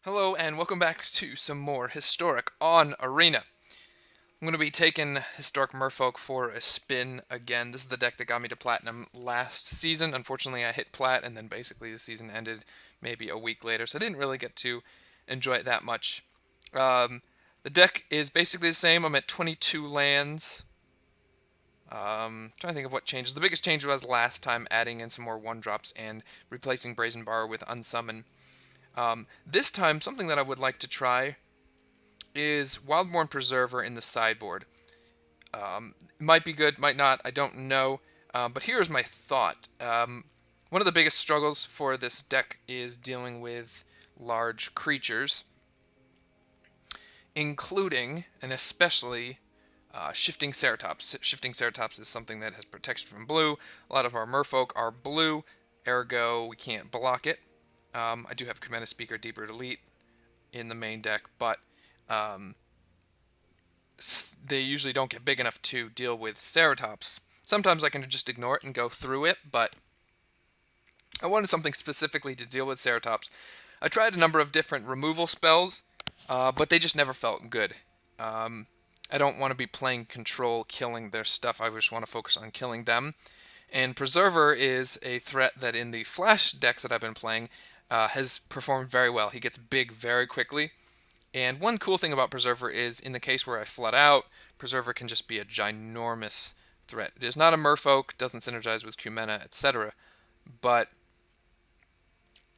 Hello and welcome back to some more Historic on Arena. I'm going to be taking Historic Merfolk for a spin again. This is the deck that got me to Platinum last season. Unfortunately, I hit Plat and then basically the season ended maybe a week later, so I didn't really get to enjoy it that much. The deck is basically the same. I'm at 22 lands. Trying to think of what changes. The biggest change was last time adding in some more 1-drops and replacing Brazen Borrower with Unsummon. This time, something that I would like to try is Wildborn Preserver in the sideboard. Might be good, might not, I don't know. But here's my thought. One of the biggest struggles for this deck is dealing with large creatures, including and especially Shifting Ceratops. Shifting Ceratops is something that has protection from blue. A lot of our Merfolk are blue, ergo we can't block it. I do have Kumena Speaker, Deeproot Elite in the main deck, but they usually don't get big enough to deal with Ceratops. Sometimes I can just ignore it and go through it, but I wanted something specifically to deal with Ceratops. I tried a number of different removal spells, but they just never felt good. I don't want to be playing control, killing their stuff. I just want to focus on killing them. And Preserver is a threat that in the Flash decks that I've been playing has performed very well. He gets big very quickly. And one cool thing about Preserver is in the case where I flood out, Preserver can just be a ginormous threat. It is not a Merfolk, doesn't synergize with Kumena, etc. But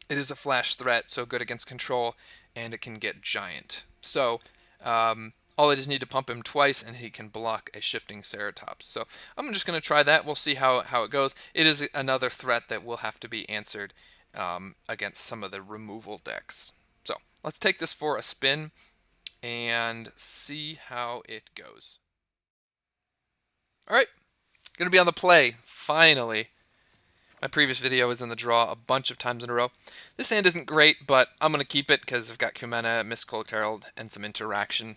it is a flash threat, so good against control, and it can get giant. So all I just need to pump him twice, and he can block a Shifting Ceratops. So I'm just going to try that. We'll see how it goes. It is another threat that will have to be answered against some of the removal decks. So let's take this for a spin and see how it goes. All right, going to be on the play, finally. My previous video was in the draw a bunch of times in a row. This hand isn't great, but I'm going to keep it because I've got Kumena, Mist-Cloaked Herald, and some interaction.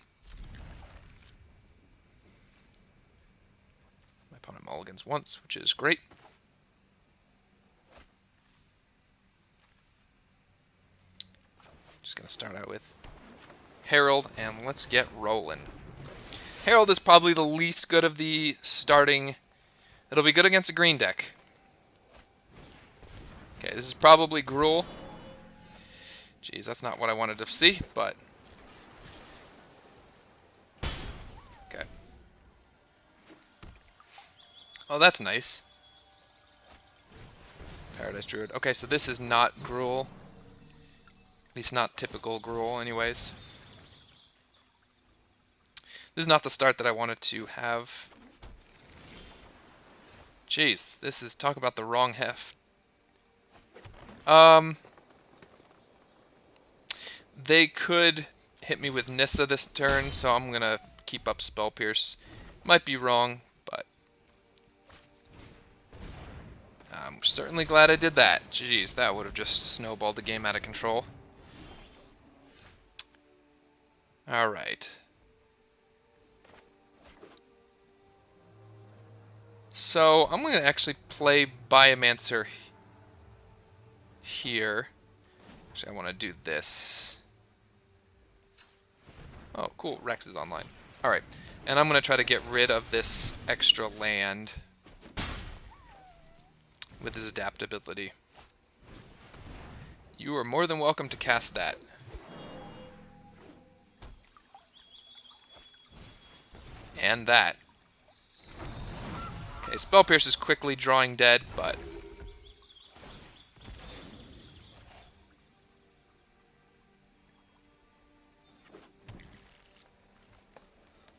My opponent mulligans once, which is great. Just going to start out with Herald, and let's get rolling. Herald is probably the least good of the starting. It'll be good against a green deck. Okay, this is probably Gruul. Jeez, that's not what I wanted to see, but... Okay. Oh, that's nice. Paradise Druid. Okay, so this is not Gruul. At least not typical Gruul, anyways. This is not the start that I wanted to have. Jeez, this is... talk about the wrong heft. They could hit me with Nissa this turn, so I'm going to keep up Spell Pierce. Might be wrong, but I'm certainly glad I did that. Jeez, that would have just snowballed the game out of control. Alright. So, I'm going to actually play Biomancer here. Actually, I want to do this. Oh, cool. Rex is online. Alright. And I'm going to try to get rid of this extra land with his adaptability. You are more than welcome to cast that. And that. Okay, Spell Pierce is quickly drawing dead, but...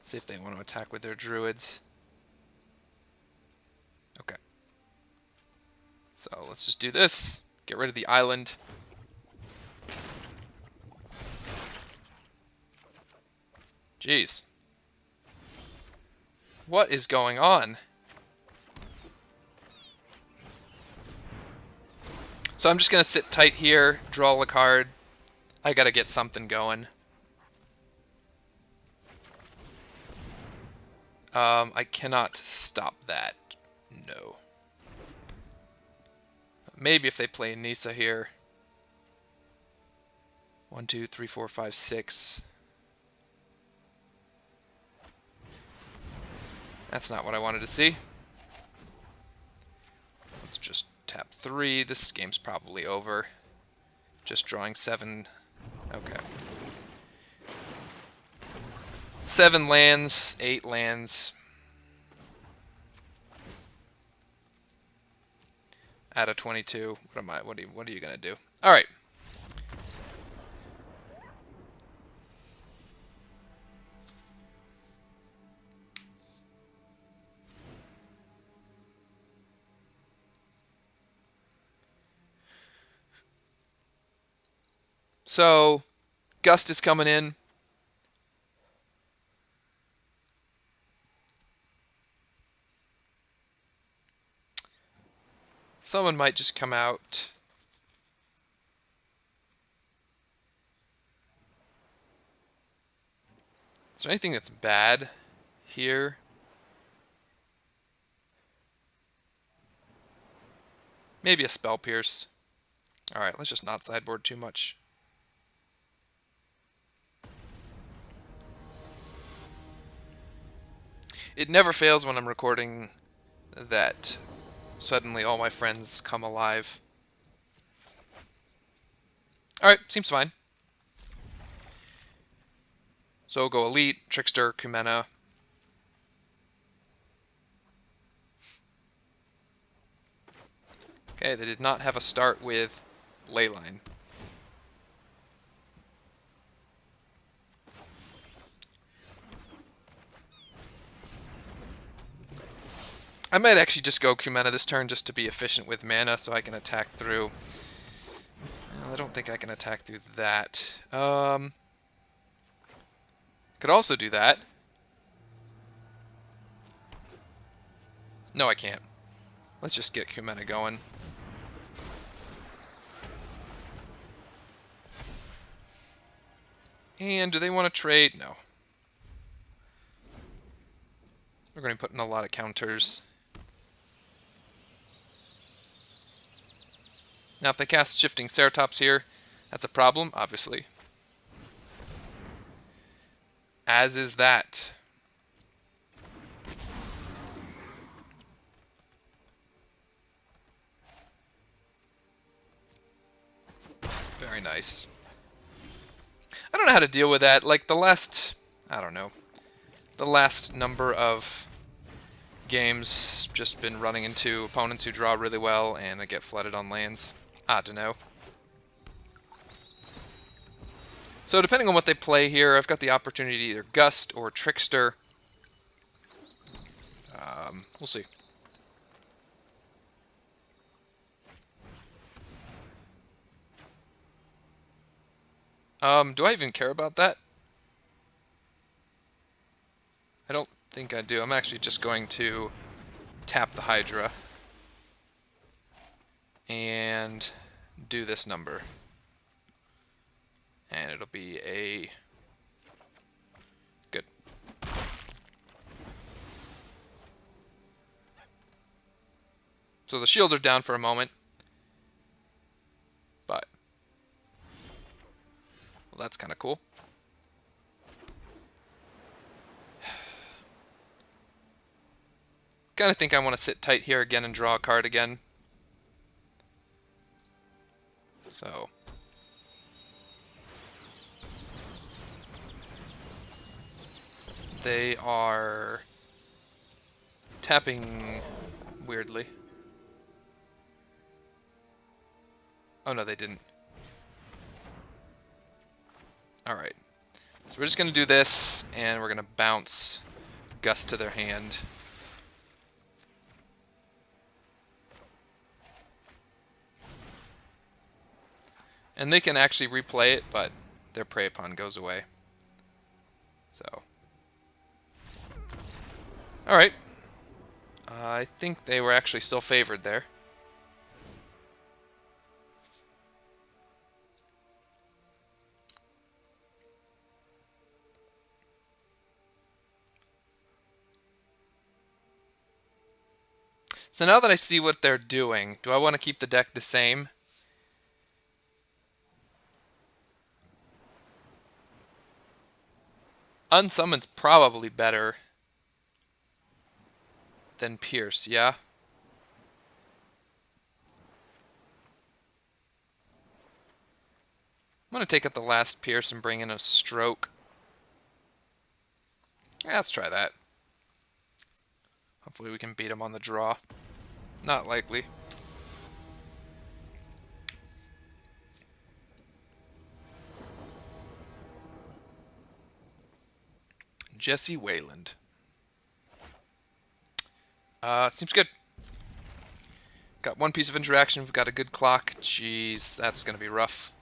see if they want to attack with their druids. Okay. So let's just do this. Get rid of the island. Jeez. What is going on? So I'm just going to sit tight here, draw a card. I got to get something going. I cannot stop that. No. Maybe if they play Nissa here. 1, 2, 3, 4, 5, 6. That's not what I wanted to see. Let's just tap 3. This game's probably over. Just drawing 7. Okay. 7 lands, 8 lands. Out of 22. What am I? What are you gonna do? All right. So, Gust is coming in. Someone might just come out. Is there anything that's bad here? Maybe a Spell Pierce. Alright, let's just not sideboard too much. It never fails when I'm recording that suddenly all my friends come alive. Alright, seems fine. So we'll go Elite, Trickster, Kumena. Okay, they did not have a start with Leyline. I might actually just go Kumena this turn just to be efficient with mana so I can attack through. Well, I don't think I can attack through that. Could also do that. No, I can't. Let's just get Kumena going. And do they want to trade? No. We're going to put in a lot of counters. Now, if they cast Shifting Ceratops here, that's a problem, obviously. As is that. Very nice. I don't know how to deal with that. Like, the last... I don't know. The last number of games just been running into opponents who draw really well, and I get flooded on lands. I don't know. So depending on what they play here, I've got the opportunity to either Gust or Trickster. We'll see. Do I even care about that? I don't think I do. I'm actually just going to tap the Hydra and do this number. And it'll be a... Good. So the shields are down for a moment. But... well, that's kind of cool. Kind of think I want to sit tight here again and draw a card again. So... they are tapping weirdly. Oh no, they didn't. Alright. So we're just going to do this, and we're going to bounce Gust to their hand. And they can actually replay it, but their Prey Upon goes away. So... alright. I think they were actually still favored there. So now that I see what they're doing, do I want to keep the deck the same? Unsummon's probably better than Pierce, yeah? I'm going to take out the last Pierce and bring in a Stroke. Yeah, let's try that. Hopefully we can beat him on the draw. Not likely. Jesse Wayland. Seems good. Got one piece of interaction. We've got a good clock. Jeez, that's going to be rough.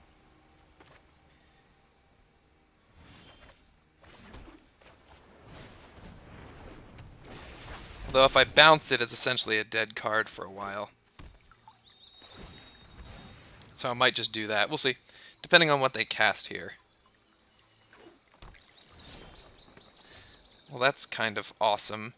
Although if I bounce it, it's essentially a dead card for a while. So I might just do that. We'll see. Depending on what they cast here. Well, that's kind of awesome.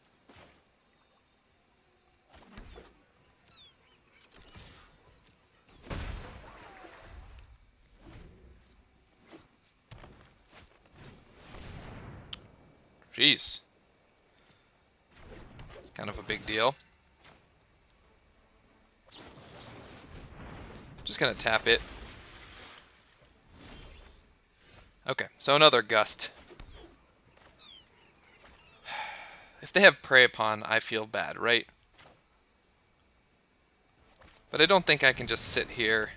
Jeez. It's kind of a big deal. Just gonna tap it. Okay, so another Gust. If they have Prey Upon, I feel bad, right? But I don't think I can just sit here.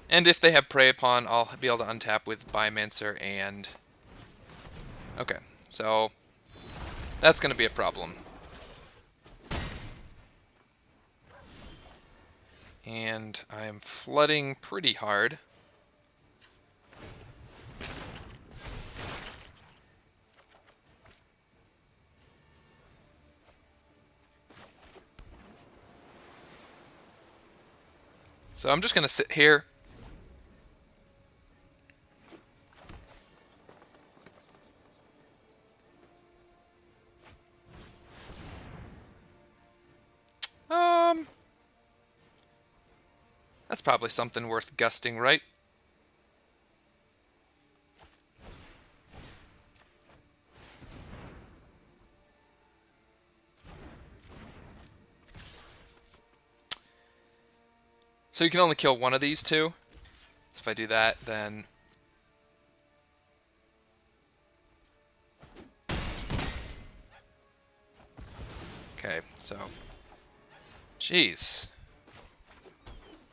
And if they have Prey Upon, I'll be able to untap with Biomancer and... Okay, so that's going to be a problem. And I'm flooding pretty hard. So I'm just going to sit here. That's probably something worth gusting, right? So you can only kill one of these two. So if I do that, then... Okay, so... Jeez.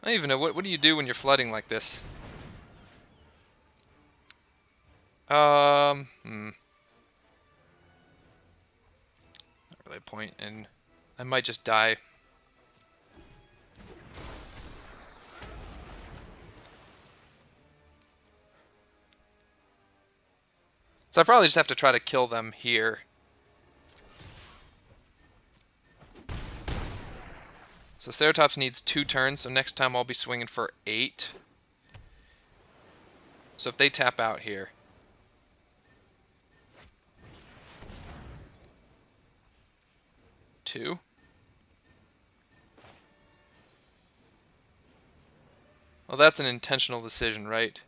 I don't even know, what do you do when you're flooding like this? Not really a point, and I might just die. So I probably just have to try to kill them here. So Ceratops needs 2 turns, so next time I'll be swinging for 8. So if they tap out here... Two. Well, that's an intentional decision, right?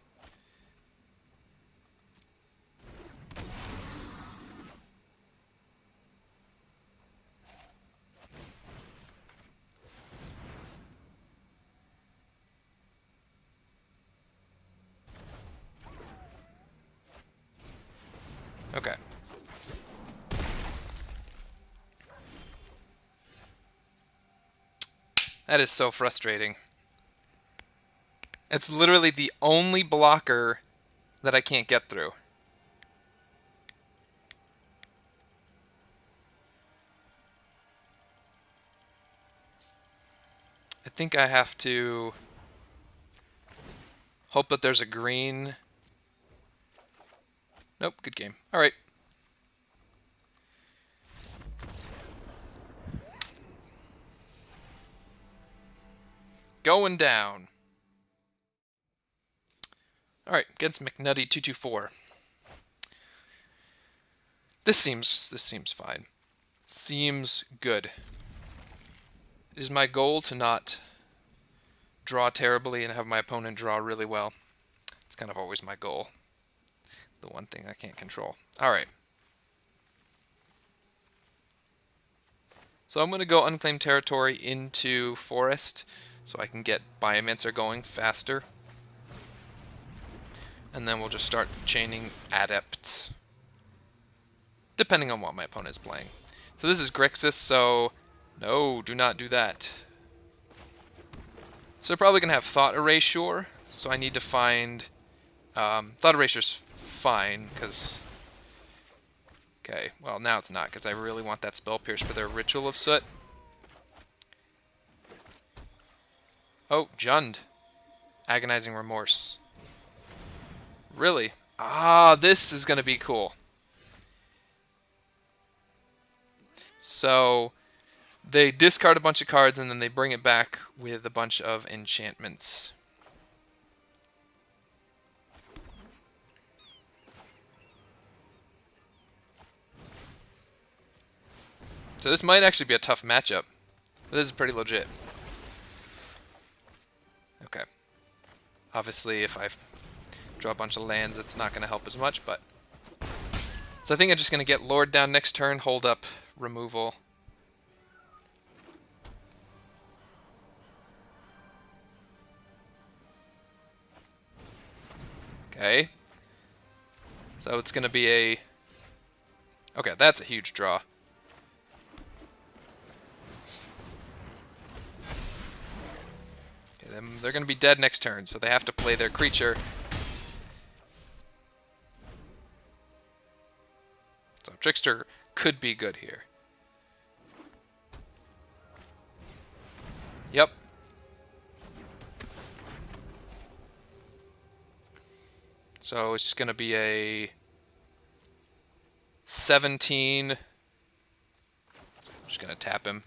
Okay. That is so frustrating. It's literally the only blocker that I can't get through. I think I have to hope that there's a green. Nope, good game. All right. Going down. All right, against McNutty 224. This seems fine. Seems good. It is my goal to not draw terribly and have my opponent draw really well. It's kind of always my goal. The one thing I can't control. Alright. So I'm going to go Unclaimed Territory into Forest so I can get Biomancer going faster. And then we'll just start chaining Adepts, depending on what my opponent is playing. So this is Grixis, so no, do not do that. So they're probably going to have Thought Erasure, so I need to find... Thought Erasure's fine, because... Okay, well now it's not, because I really want that Spell Pierce for their Ritual of Soot. Oh, Jund. Agonizing Remorse. Really? Ah, this is going to be cool. So, they discard a bunch of cards and then they bring it back with a bunch of enchantments. So this might actually be a tough matchup. But this is pretty legit. Okay. Obviously, if I draw a bunch of lands, it's not going to help as much, but... So I think I'm just going to get Lord down next turn, hold up removal. Okay. So it's going to be a... Okay, that's a huge draw. Okay, then they're going to be dead next turn, so they have to play their creature. So Trickster could be good here. Yep. So it's just going to be a 17. Just going to tap him.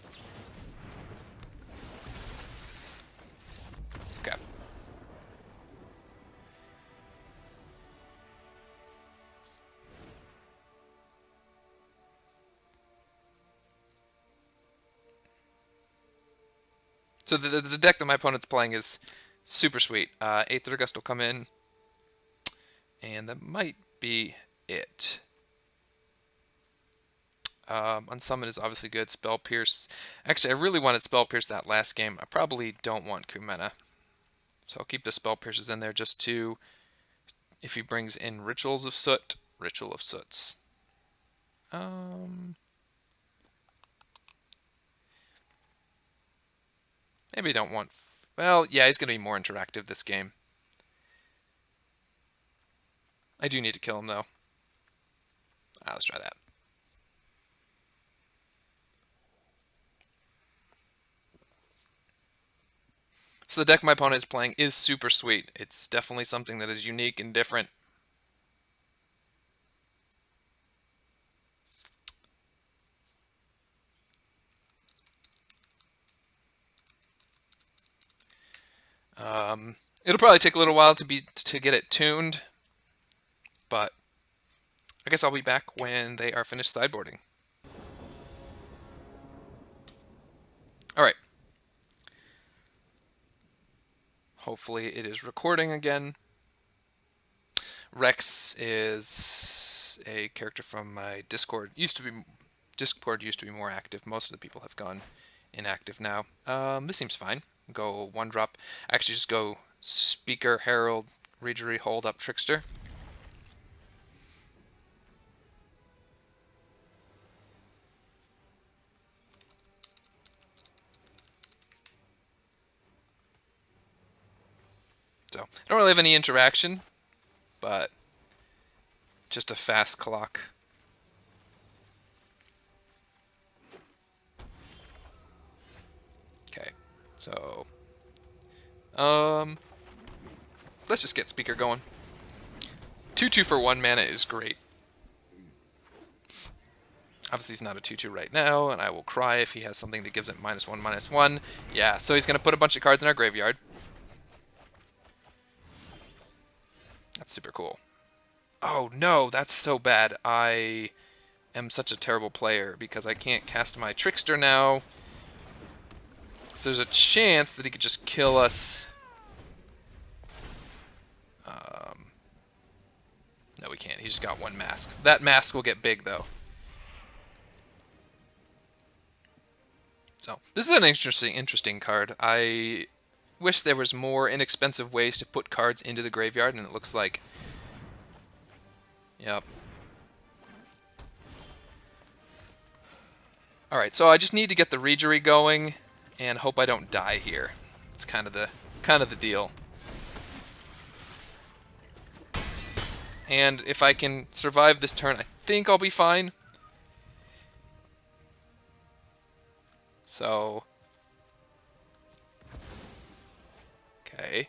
Okay. So the deck that my opponent's playing is super sweet. Aether Gust will come in. And that might be it. Unsummon is obviously good. Spell Pierce. Actually, I really wanted Spell Pierce that last game. I probably don't want Kumena. So I'll keep the Spell Pierces in there just to, if he brings in Rituals of Soot, Ritual of Soots. Maybe I don't want... Well, yeah, he's going to be more interactive this game. I do need to kill him, though. Let's try that. So the deck my opponent is playing is super sweet. It's definitely something that is unique and different. It'll probably take a little while to get it tuned, but I guess I'll be back when they are finished sideboarding. Alright. Hopefully it is recording again. Rex is a character from my Discord. Discord used to be more active. Most of the people have gone inactive now. This seems fine. Go one drop. Actually, just go Speaker, Herald, Reejerey, hold up, Trickster. So, I don't really have any interaction, but just a fast clock. Okay, so, let's just get Speaker going. 2/2 for 1 mana is great. Obviously he's not a 2/2 right now, and I will cry if he has something that gives it -1/-1. Yeah, so he's going to put a bunch of cards in our graveyard. That's super cool. Oh no, that's so bad. I am such a terrible player because I can't cast my Trickster now. So there's a chance that he could just kill us. No, we can't. He's just got one mask. That mask will get big, though. So, this is an interesting card. I wish there was more inexpensive ways to put cards into the graveyard, and it looks like... Yep. Alright, so I just need to get the Reejerey going, and hope I don't die here. It's kind of the deal. And if I can survive this turn, I think I'll be fine. So... Okay.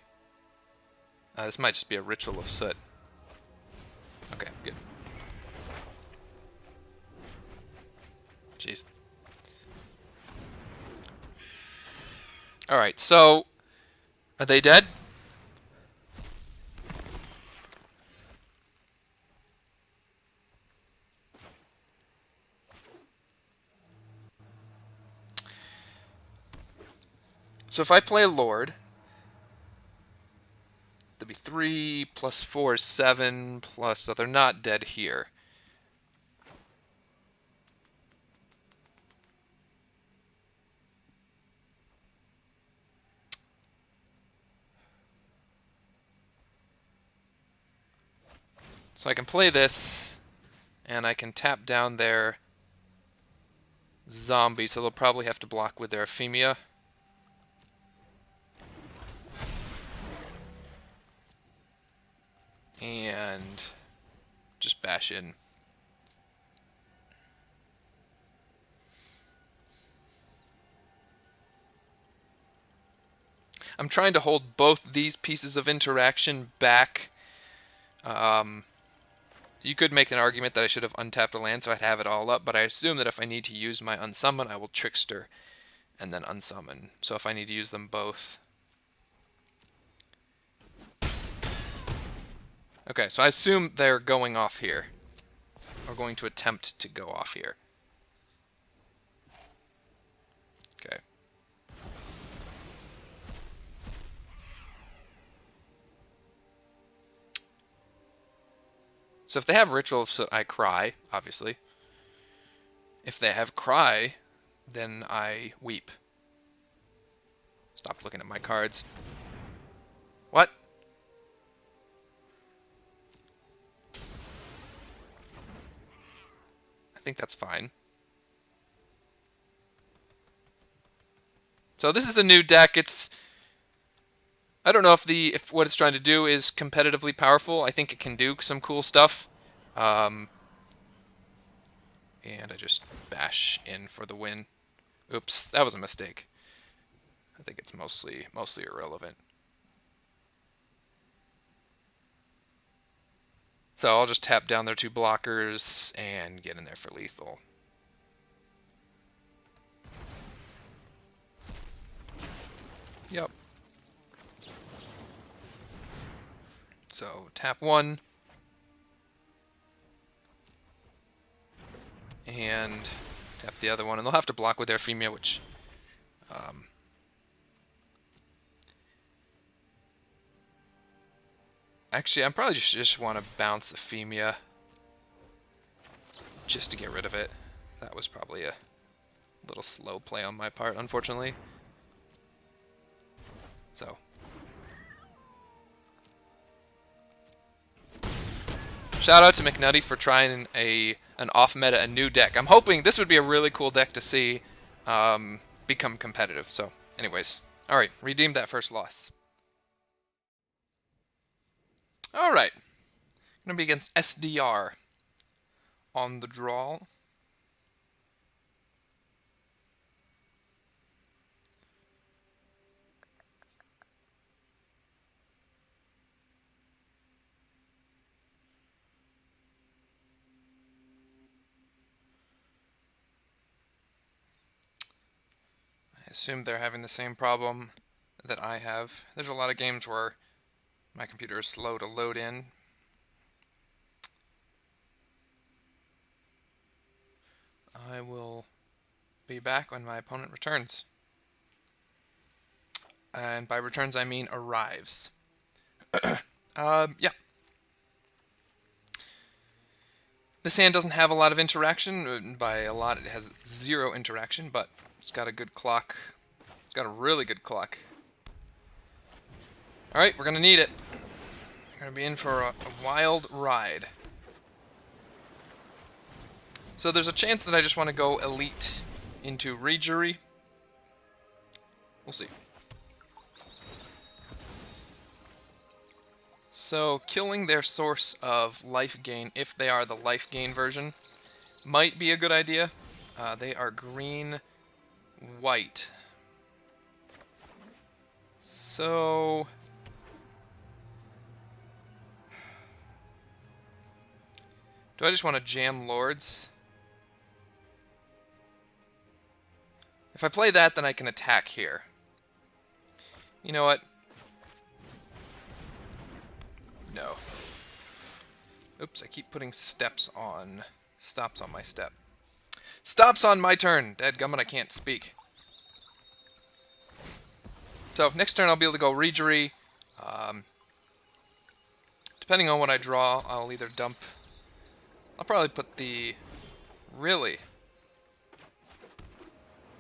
This might just be a Ritual of Soot. Okay, good. Jeez. Alright, so... Are they dead? So if I play Lord... There'd be 3 plus 4 is 7 plus... So they're not dead here. So I can play this, and I can tap down their zombie, so they'll probably have to block with their Ephemia. And just bash in. I'm trying to hold both these pieces of interaction back. You could make an argument that I should have untapped a land so I'd have it all up, but I assume that if I need to use my Unsummon, I will Trickster and then Unsummon. So if I need to use them both... Okay, so I assume they're going off here. Or going to attempt to go off here. Okay. So if they have Ritual of Soot, I cry, obviously. If they have Cry, then I weep. Stop looking at my cards. What? I think that's fine. So this is a new deck. It's... I don't know if what it's trying to do is competitively powerful. I think it can do some cool stuff. And I just bash in for the win. Oops, that was a mistake. I think it's mostly irrelevant. So I'll just tap down their 2 blockers and get in there for lethal. Yep. So tap 1. And tap the other one. And they'll have to block with their Ephemia, which... Actually, I probably just want to bounce Ephemia just to get rid of it. That was probably a little slow play on my part, unfortunately. So. Shout out to McNutty for trying an off-meta, a new deck. I'm hoping this would be a really cool deck to see become competitive. So, anyways. Alright, redeem that first loss. Alright. Gonna be against SDR on the draw. I assume they're having the same problem that I have. There's a lot of games where my computer is slow to load in. I will be back when my opponent returns. And by returns, I mean arrives. Yeah. This hand doesn't have a lot of interaction. By a lot, it has 0 interaction, but it's got a good clock. It's got a really good clock. Alright, we're going to need it. We're going to be in for a wild ride. So there's a chance that I just want to go Elite into Reejerey. We'll see. So killing their source of life gain, if they are the life gain version, might be a good idea. They are green-white. So do I just want to jam Lords? If I play that, then I can attack here. You know what? No. Oops, I keep putting stops on my step. Stops on my turn! Dadgummit, I can't speak. So, next turn I'll be able to go Reejerey. Depending on what I draw, I'll either dump... I'll probably put the... Really?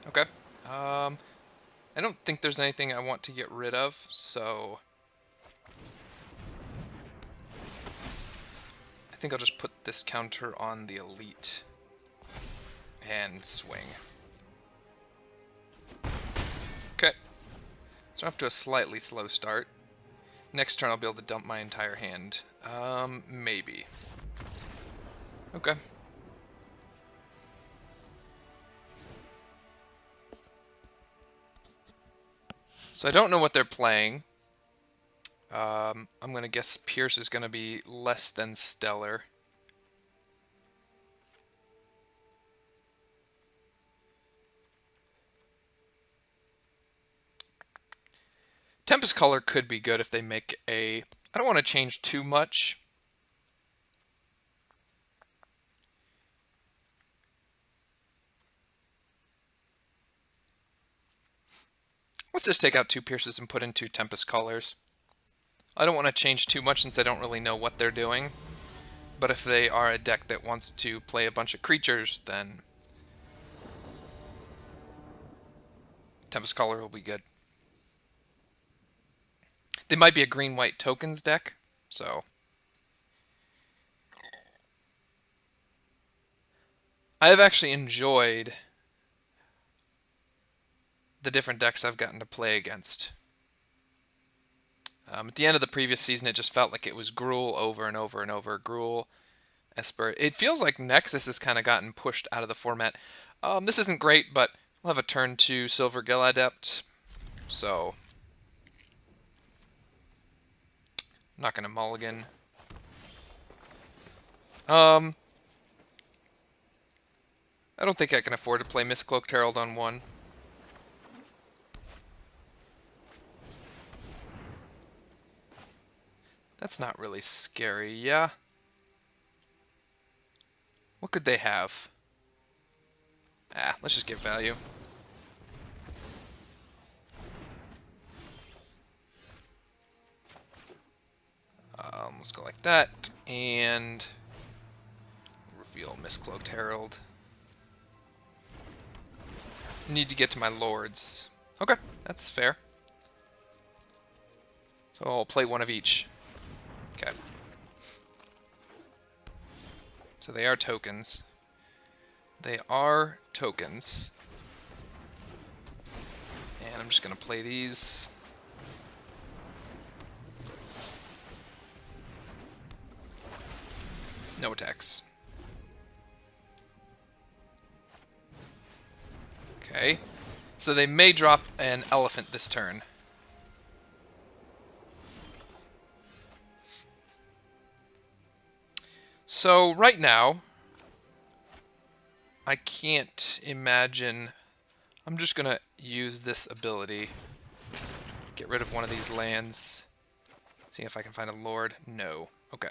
Okay. I don't think there's anything I want to get rid of, so... I think I'll just put this counter on the Elite and swing. Okay. So off to a slightly slow start. Next turn I'll be able to dump my entire hand. Maybe. Okay. So I don't know what they're playing. I'm going to guess Pierce is going to be less than stellar. Tempest Caller could be good if they make a... I don't want to change too much. Let's just take out 2 Pierces and put in 2 Tempest Callers. I don't want to change too much since I don't really know what they're doing. But if they are a deck that wants to play a bunch of creatures, then Tempest Caller will be good. They might be a green-white tokens deck, so... I have actually enjoyed the different decks I've gotten to play against. At the end of the previous season, it just felt like it was Gruul over and over and over. Gruul, Esper. It feels like Nexus has kind of gotten pushed out of the format. This isn't great, but we'll have a turn to Silvergill Adept, so I'm not going to mulligan. I don't think I can afford to play Mist-Cloaked Herald on 1. That's not really scary, yeah? What could they have? Let's just give value. Let's go like that, and reveal Mist-Cloaked Herald. Need to get to my Lords. Okay, that's fair. So I'll play 1 of each. Okay. So they are tokens. They are tokens. And I'm just going to play these. No attacks. Okay. So they may drop an elephant this turn. So right now, I can't imagine... I'm just going to use this ability. Get rid of one of these lands. See if I can find a Lord. No. Okay.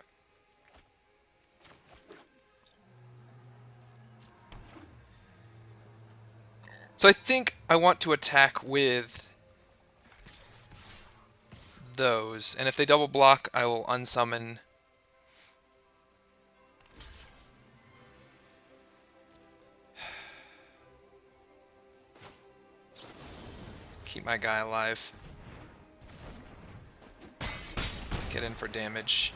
So I think I want to attack with those. And if they double block, I will unsummon. Keep my guy alive. Get in for damage.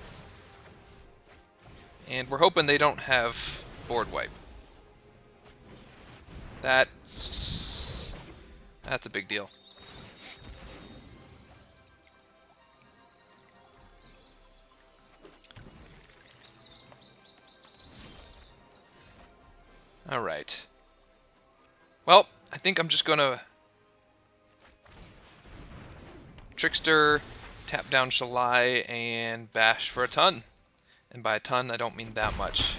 And we're hoping they don't have board wipe. That's a big deal. Alright. Well, I think I'm just gonna Trickster, tap down Shalai, and bash for a ton. And by a ton, I don't mean that much.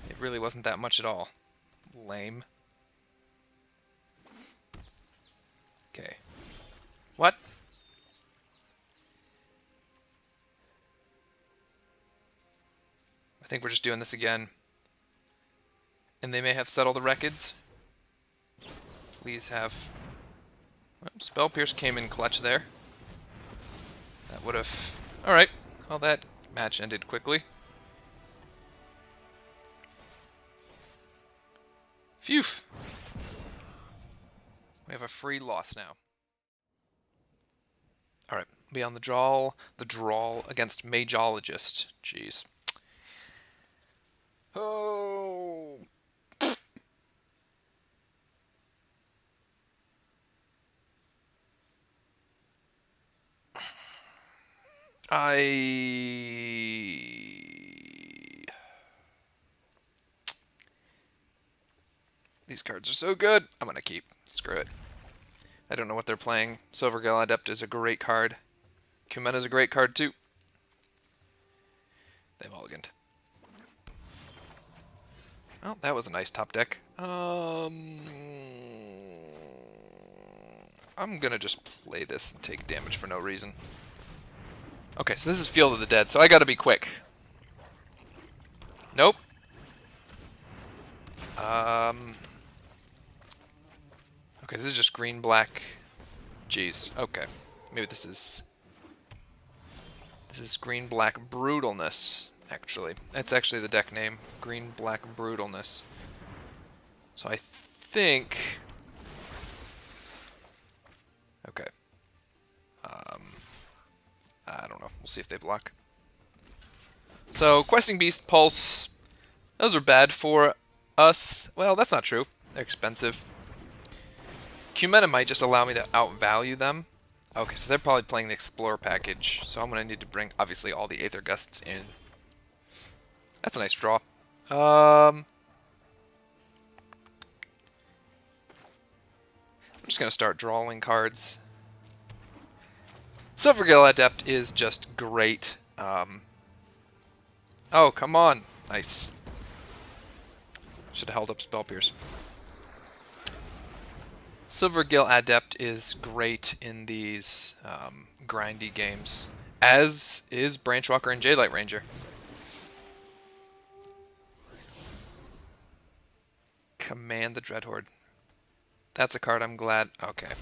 It really wasn't that much at all. Lame. Okay. What? I think we're just doing this again. And they may have settled the records. Please have... Well, Spell Pierce came in clutch there. That would have... Alright. Well, that match ended quickly. Phew! We have a free loss now. Alright, be on the draw against Mageologist. Jeez. Oh! These cards are so good. I'm gonna keep. Screw it. I don't know what they're playing. Silvergill Adept is a great card. Kumena is a great card too. They mulliganed. Well, that was a nice top deck. I'm gonna just play this and take damage for no reason. Okay, so this is Field of the Dead, so I gotta be quick. Nope. Okay, this is just green-black. Jeez, okay. Maybe this is green-black brutalness, actually. That's actually the deck name. Green-black brutalness. So I think... Okay. I don't know. We'll see if they block. So, Questing Beast, Pulse, those are bad for us. Well, that's not true. They're expensive. Kumena might just allow me to outvalue them. Okay, so they're probably playing the Explorer package. So I'm going to need to bring, obviously, all the Aether Gusts in. That's a nice draw. I'm just going to start drawing cards. Silvergill Adept is just great. Oh, come on. Nice. Should have held up Spell Pierce. Silvergill Adept is great in these grindy games, as is Branchwalker and Jadelight Ranger. Command the Dreadhorde. That's a card I'm glad... Okay.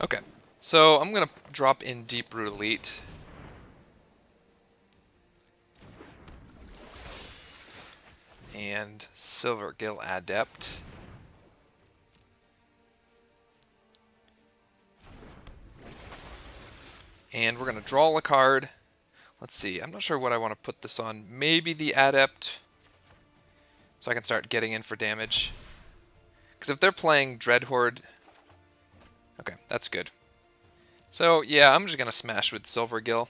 Okay, so I'm going to drop in Deeproot Elite. And Silvergill Adept. And we're going to draw a card. Let's see, I'm not sure what I want to put this on. Maybe the Adept, so I can start getting in for damage. Because if they're playing Dreadhorde... Okay, that's good. So, yeah, I'm just going to smash with Silvergill.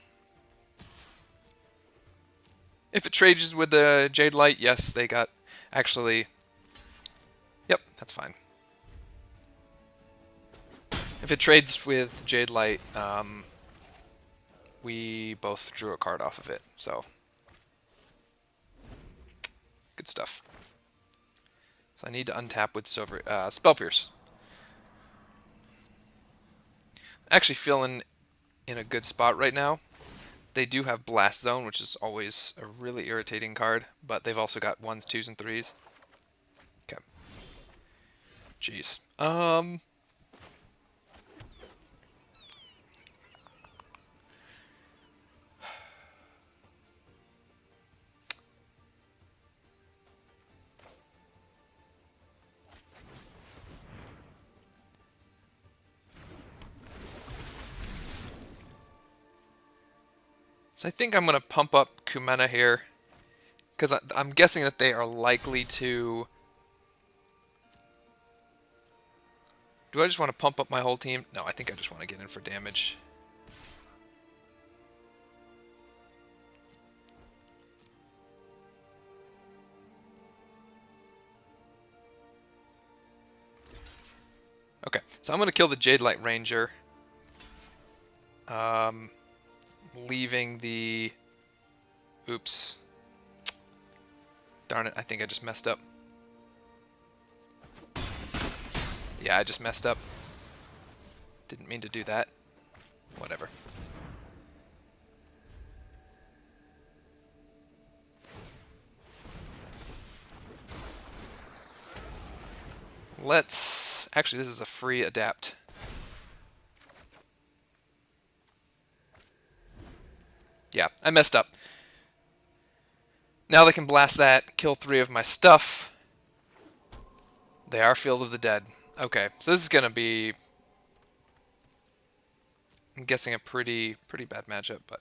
If it trades with the Jade Light, yes, they got... Actually... Yep, that's fine. If it trades with Jade Light, we both drew a card off of it, so... Good stuff. So I need to untap with Spell Pierce. Actually feeling in a good spot right now. They do have Blast Zone, which is always a really irritating card, but they've also got 1s, 2s, and 3s. Okay. Jeez. So I think I'm going to pump up Kumena here, because I'm guessing that they are likely to... Do I just want to pump up my whole team? No, I think I just want to get in for damage. Okay, so I'm going to kill the Jadelight Ranger. Leaving the... Oops. Darn it, I think I just messed up. Yeah, I just messed up. Didn't mean to do that. Whatever. Let's... Actually, this is a free adapt. Yeah, I messed up. Now they can blast that, kill 3 of my stuff. They are Field of the Dead. Okay, so this is going to be... I'm guessing a pretty bad matchup, but...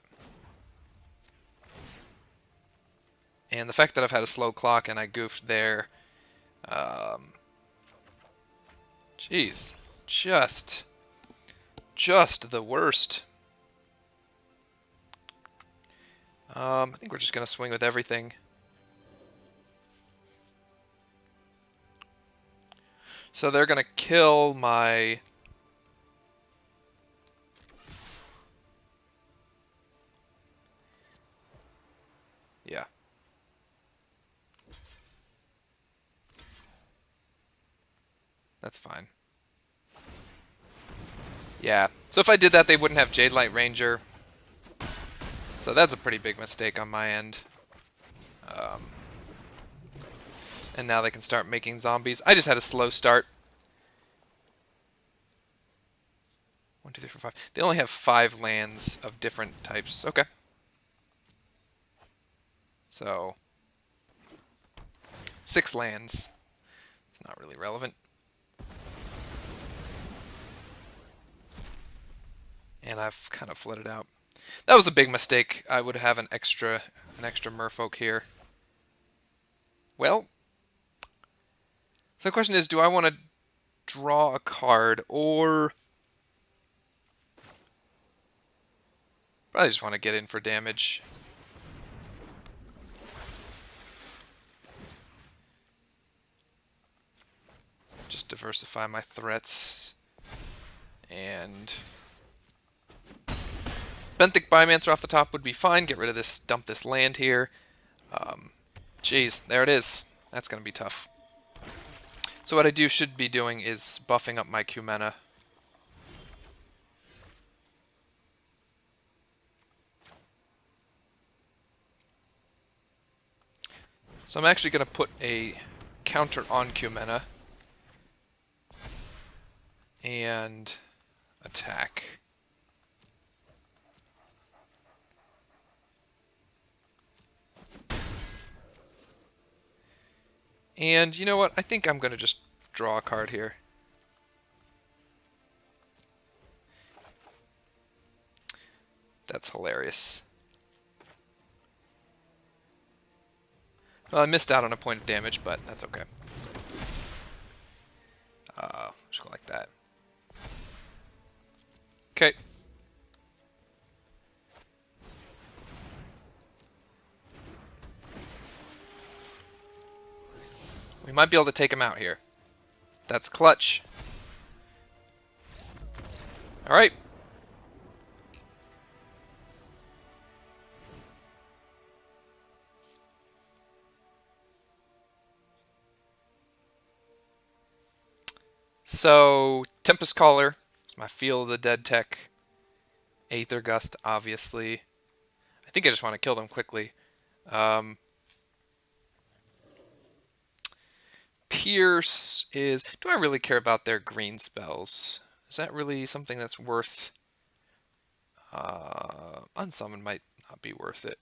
And the fact that I've had a slow clock and I goofed there... Jeez. Just the worst. I think we're just going to swing with everything. So they're going to kill my... Yeah. That's fine. Yeah. So if I did that, they wouldn't have Jadelight Ranger. So that's a pretty big mistake on my end. And now they can start making zombies. I just had a slow start. 1, 2, 3, 4, 5. They only have 5 lands of different types. Okay. So 6 lands. It's not really relevant. And I've kind of flooded out. That was a big mistake. I would have an extra Merfolk here. Well, so the question is, do I want to draw a card, or... Probably just want to get in for damage. Just diversify my threats. And... Benthic Biomancer off the top would be fine. Get rid of this, dump this land here. Jeez, there it is. That's going to be tough. So what I should be doing is buffing up my Kumena. So I'm actually going to put a counter on Kumena. And attack. And you know what? I think I'm going to just draw a card here. That's hilarious. Well, I missed out on a point of damage, but that's okay. Just go like that. Okay. We might be able to take him out here. That's clutch. Alright. So, Tempest Caller is my Field of the Dead tech. Aether Gust, obviously. I think I just want to kill them quickly. Pierce is... Do I really care about their green spells? Is that really something that's worth... Unsummon might not be worth it.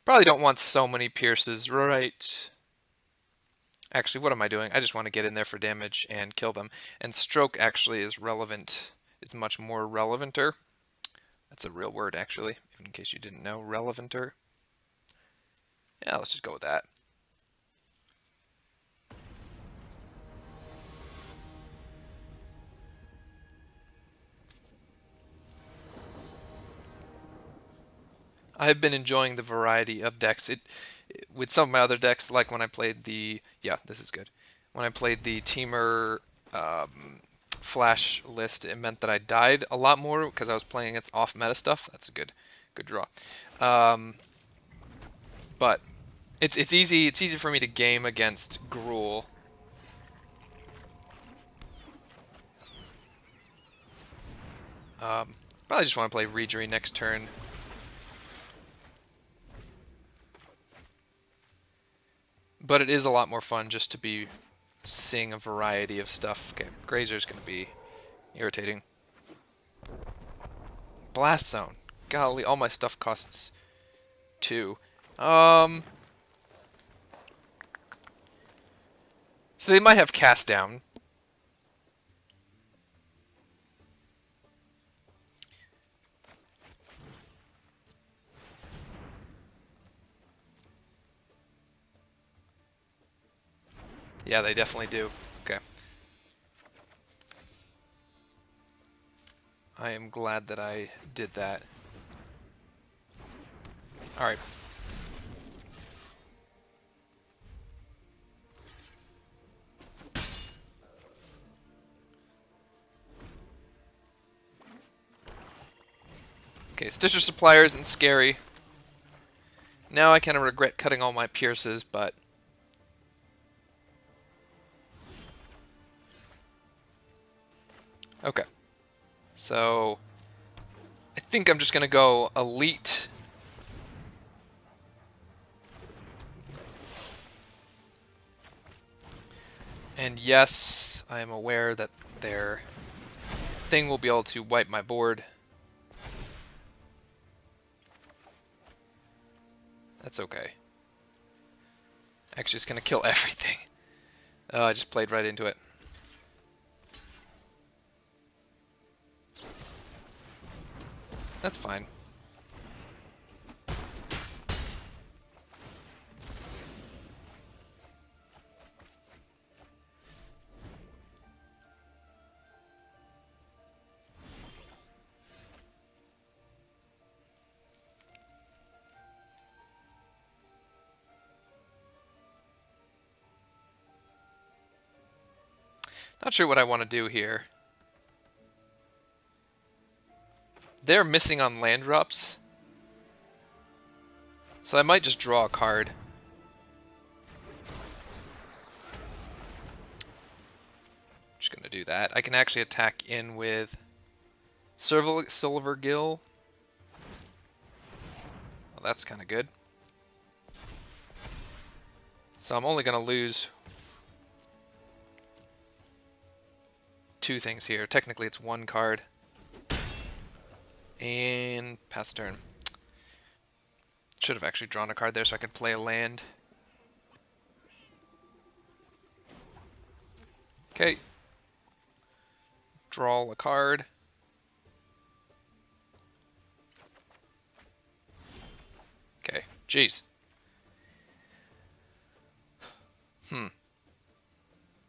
Probably don't want so many pierces, right? Actually, what am I doing? I just want to get in there for damage and kill them. And Stroke actually is relevant, is much more relevanter. That's a real word, actually, in case you didn't know. Relevanter. Yeah, let's just go with that. I've been enjoying the variety of decks. With some of my other decks, like when I played the... Yeah, this is good. When I played the Teamer Flash list, it meant that I died a lot more because I was playing against off-meta stuff. That's a good draw. But it's easy for me to game against Gruul. Probably just want to play Reejerey next turn. But it is a lot more fun just to be seeing a variety of stuff. Okay, Grazer's going to be irritating. Blast Zone. Golly, all my stuff costs 2. So they might have Cast Down. Yeah, they definitely do. Okay. I am glad that I did that. Alright. Okay, Stitcher Supplier isn't scary. Now I kind of regret cutting all my pierces, but... Okay. So... I think I'm just going to go Elite. And yes, I am aware that their thing will be able to wipe my board. That's okay. Actually, it's going to kill everything. I just played right into it. That's fine. Not sure what I want to do here. They're missing on land drops. So I might just draw a card. Just going to do that. I can actually attack in with Silvergill. Well, that's kind of good. So I'm only going to lose 2 things here. Technically, it's 1 card. And pass turn. Should have actually drawn a card there so I could play a land. Okay. Draw a card. Okay. Jeez.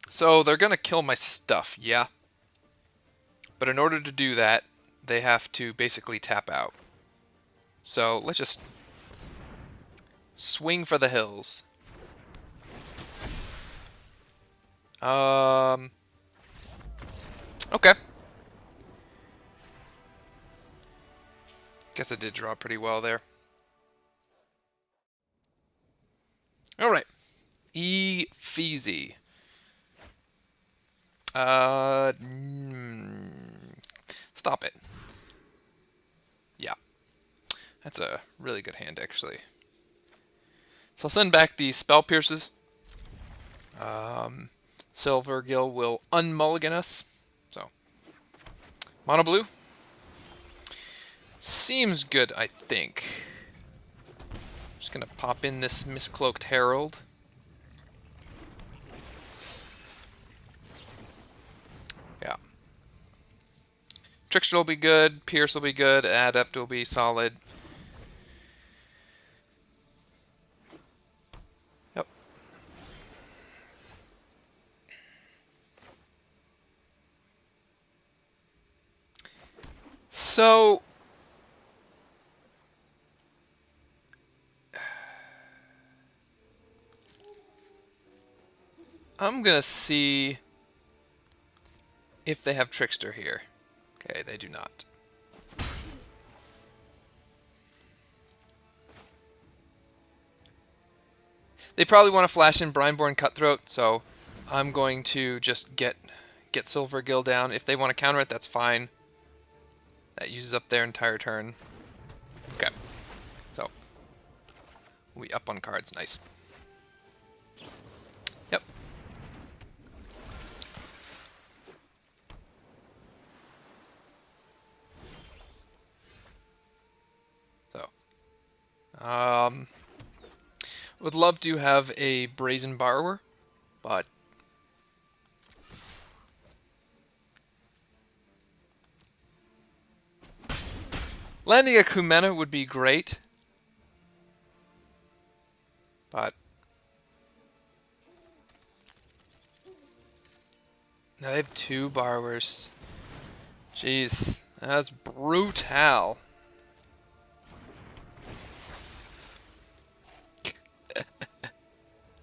So they're going to kill my stuff, yeah. But in order to do that, they have to basically tap out. So let's just swing for the hills. Okay. Guess I did draw pretty well there. Alright. Feezy. Stop it. Yeah. That's a really good hand, actually. So I'll send back the Spell Pierces. Silvergill will unmulligan us. So, mono blue. Seems good, I think. Just gonna pop in this Mist-Cloaked Herald. Trickster will be good, Pierce will be good, Adept will be solid. Yep. So I'm gonna see if they have Trickster here. Okay, they do not. They probably want to flash in Brineborn Cutthroat, so I'm going to just get Silvergill down. If they want to counter it, that's fine. That uses up their entire turn. Okay, so we up on cards. Nice. Yep. So, would love to have a Brazen Borrower, but landing a Kumena would be great, but now they have 2 Borrowers. Jeez, that's brutal.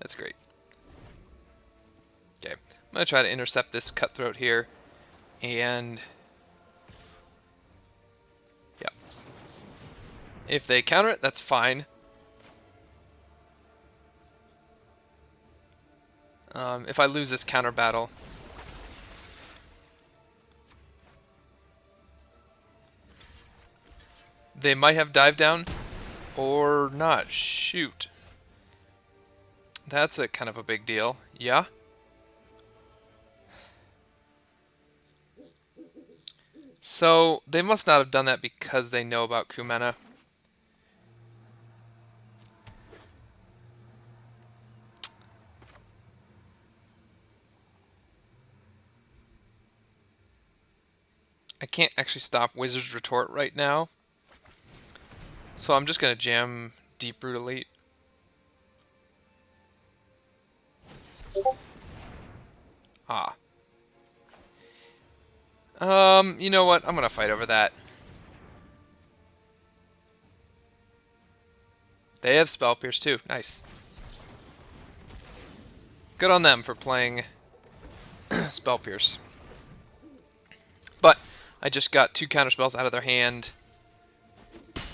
That's great. Okay, I'm going to try to intercept this Cutthroat here, and yeah. If they counter it, that's fine. If I lose this counter battle, they might have dive down or not. Shoot. That's a kind of a big deal. Yeah. So they must not have done that because they know about Kumena. I can't actually stop Wizard's Retort right now. So I'm just going to jam Deeproot Elite. Ah. You know what? I'm going to fight over that. They have Spell Pierce too. Nice. Good on them for playing Spell Pierce. But I just got 2 counterspells out of their hand.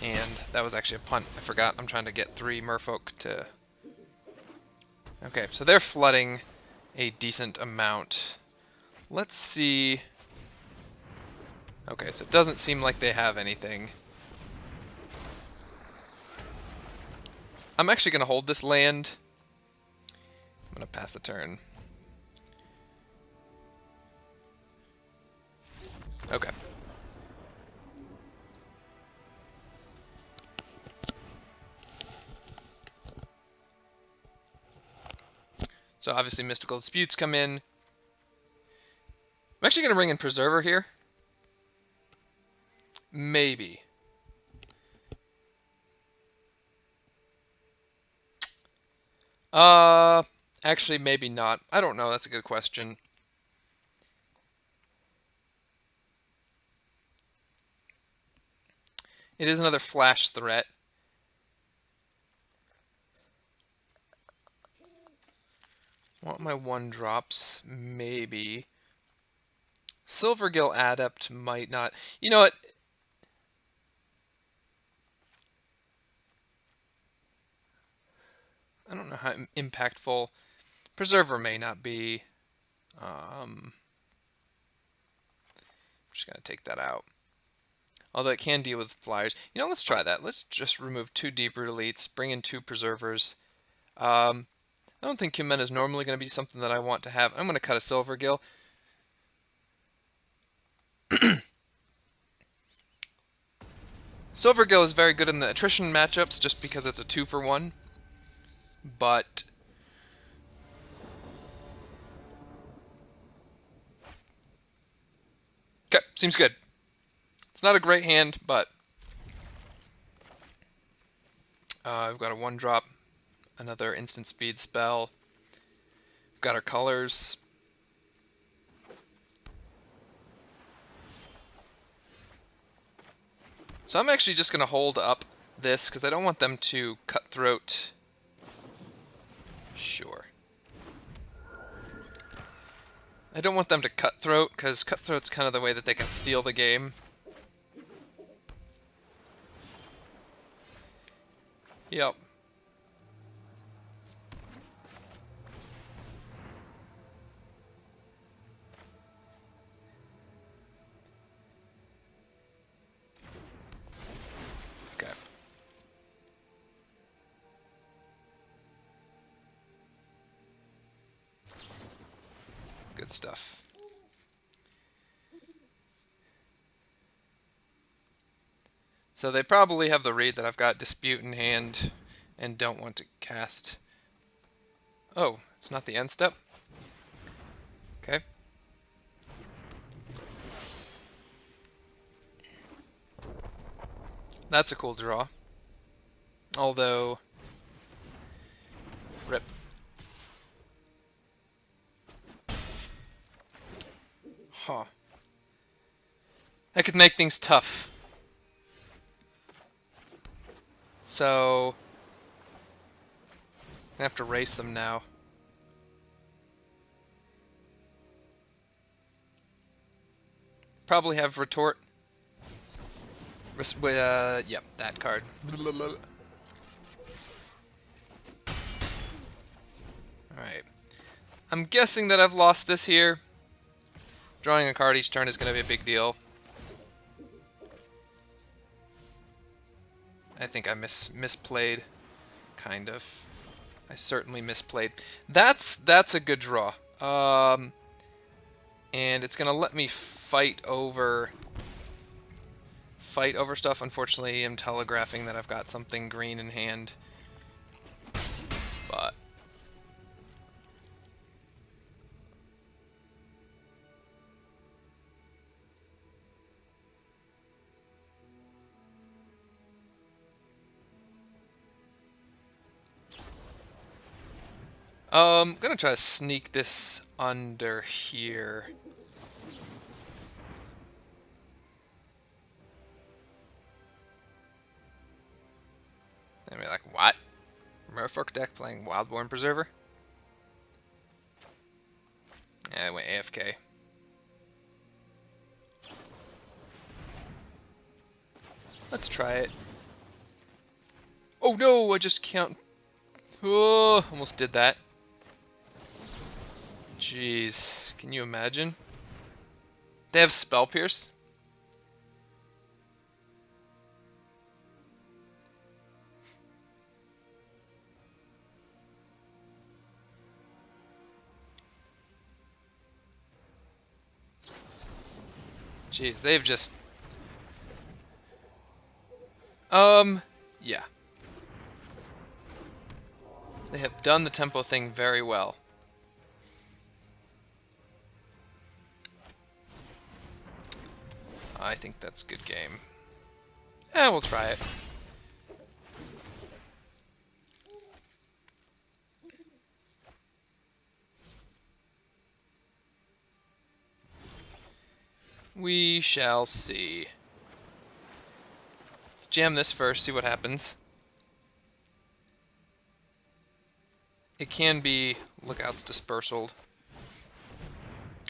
And that was actually a punt. I forgot. I'm trying to get 3 Merfolk to... Okay, so they're flooding a decent amount. Let's see... Okay, so it doesn't seem like they have anything. I'm actually going to hold this land. I'm going to pass the turn. Okay. So obviously Mystical Disputes come in. I'm actually going to bring in Preserver here. Maybe. Actually maybe not. I don't know. That's a good question. It is another flash threat. Want my 1-drops? Maybe. Silvergill Adept might not. You know what? I don't know how impactful. Preserver may not be. I'm just going to take that out. Although it can deal with flyers. You know, let's try that. Let's just remove 2 Deeproot Elites, bring in 2 Preservers. I don't think Kumena is normally going to be something that I want to have. I'm going to cut a Silvergill. Silvergill is very good in the attrition matchups just because it's a 2-for-1. But okay, seems good. It's not a great hand, but I've got a 1-drop, another instant speed spell. We've got our colors. So I'm actually just going to hold up this because I don't want them to cutthroat. Sure. I don't want them to cutthroat because cutthroat's kind of the way that they can steal the game. Yep. Okay. Good stuff. So they probably have the read that I've got Dispute in hand and don't want to cast. Oh, it's not the end step? Okay. That's a cool draw. Although... Rip. Huh. That could make things tough. So... I have to race them now. Probably have Retort. Yep, that card. Alright. I'm guessing that I've lost this here. Drawing a card each turn is going to be a big deal. I think I misplayed. Kind of. I certainly misplayed. That's a good draw. And it's going to let me fight over stuff. Unfortunately, I'm telegraphing that I've got something green in hand. But I'm gonna try to sneak this under here. And be like, what? Merfolk deck playing Wildborn Preserver? Yeah, I went AFK. Let's try it. Oh no, I just can't. Oh, almost did that. Jeez, can you imagine? They have Spell Pierce? Jeez, they've just... yeah. They have done the tempo thing very well. I think that's a good game. We'll try it. We shall see. Let's jam this first, see what happens. It can be Lookout's Dispersal.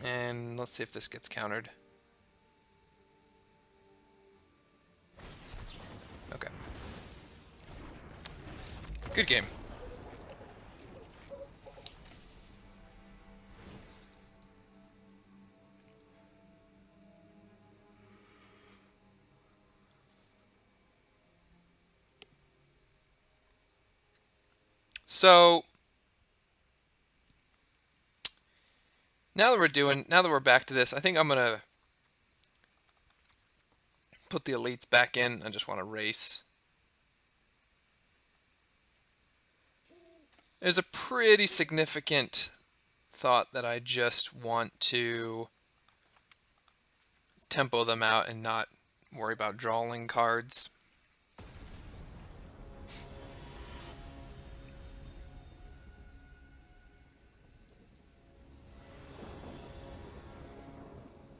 And let's see if this gets countered. Okay. Good game. So now that we're back to this, I think I'm gonna put the elites back in. I just want to race. There's a pretty significant thought that I just want to tempo them out and not worry about drawing cards.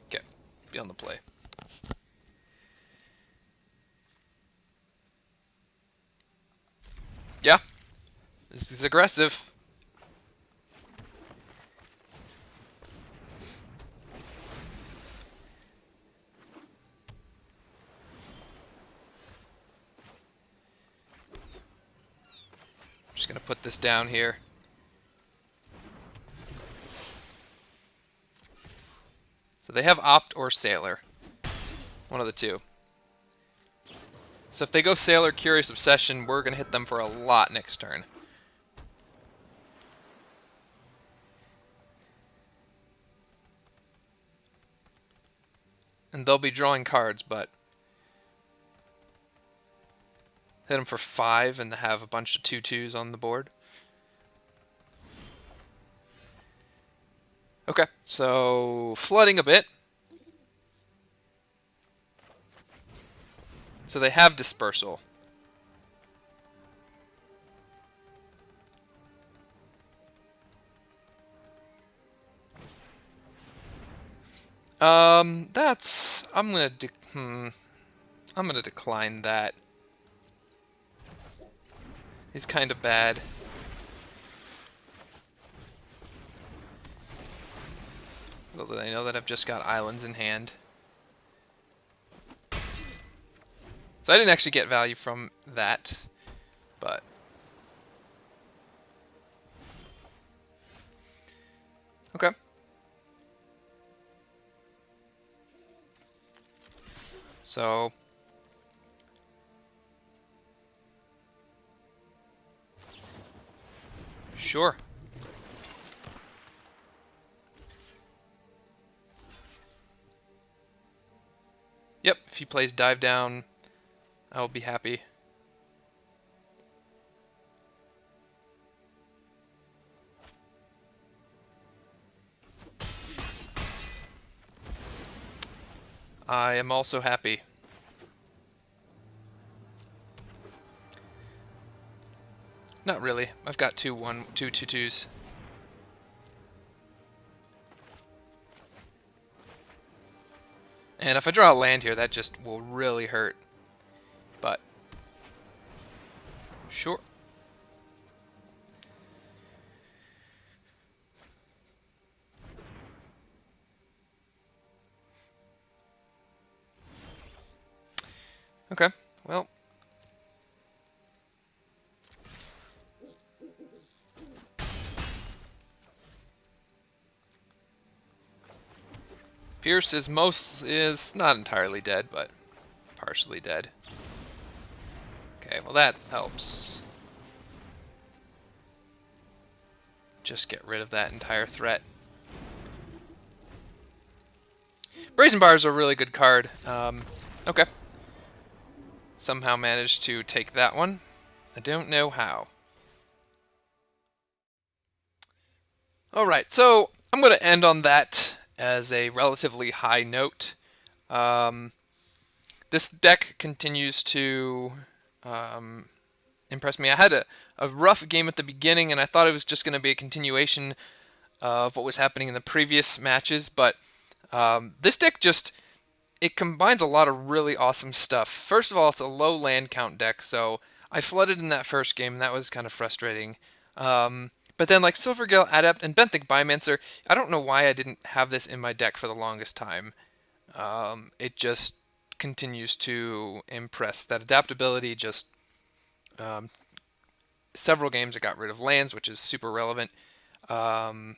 Okay, be on the play. Yeah, this is aggressive. Just gonna put this down here. So they have Opt or Sailor. One of the two. So if they go Sailor, Curious Obsession, we're gonna hit them for a lot next turn. And they'll be drawing cards, but hit them for 5 and have a bunch of 2/2s on the board. Okay, so flooding a bit. So they have Dispersal. I'm gonna decline that. He's kind of bad. Little do they know that I've just got islands in hand. So I didn't actually get value from that, but okay. So sure. Yep, if he plays Dive Down, I'll be happy. I am also happy. Not really. I've got two 2/2s. And if I draw a land here, that just will really hurt. But sure. Okay, well. Pierce is not entirely dead, but partially dead. Okay, well that helps. Just get rid of that entire threat. Brazen Bar is a really good card. Okay. Somehow managed to take that one. I don't know how. Alright, so I'm going to end on that as a relatively high note. This deck continues to impress me. I had a rough game at the beginning, and I thought it was just going to be a continuation of what was happening in the previous matches, but this deck it combines a lot of really awesome stuff. First of all, it's a low land count deck, so I flooded in that first game, and that was kind of frustrating. But then, like Silvergill Adept and Benthic Biomancer, I don't know why I didn't have this in my deck for the longest time. It just continues to impress. That adaptability just... several games I got rid of lands, which is super relevant. Kumena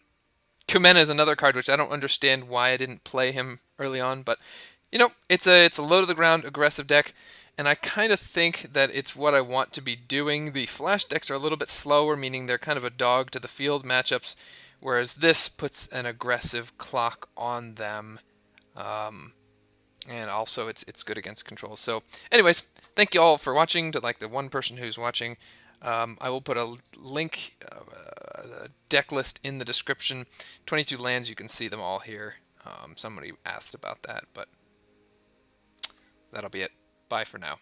is another card which I don't understand why I didn't play him early on, but you know, it's a low to the ground aggressive deck, and I kind of think that it's what I want to be doing. The flash decks are a little bit slower, meaning they're kind of a dog to the field matchups, whereas this puts an aggressive clock on them. And also it's good against control. So anyways, thank you all for watching. To like the one person who's watching, I will put a link, a deck list in the description. 22 lands, you can see them all here. Somebody asked about that, but that'll be it. Bye for now.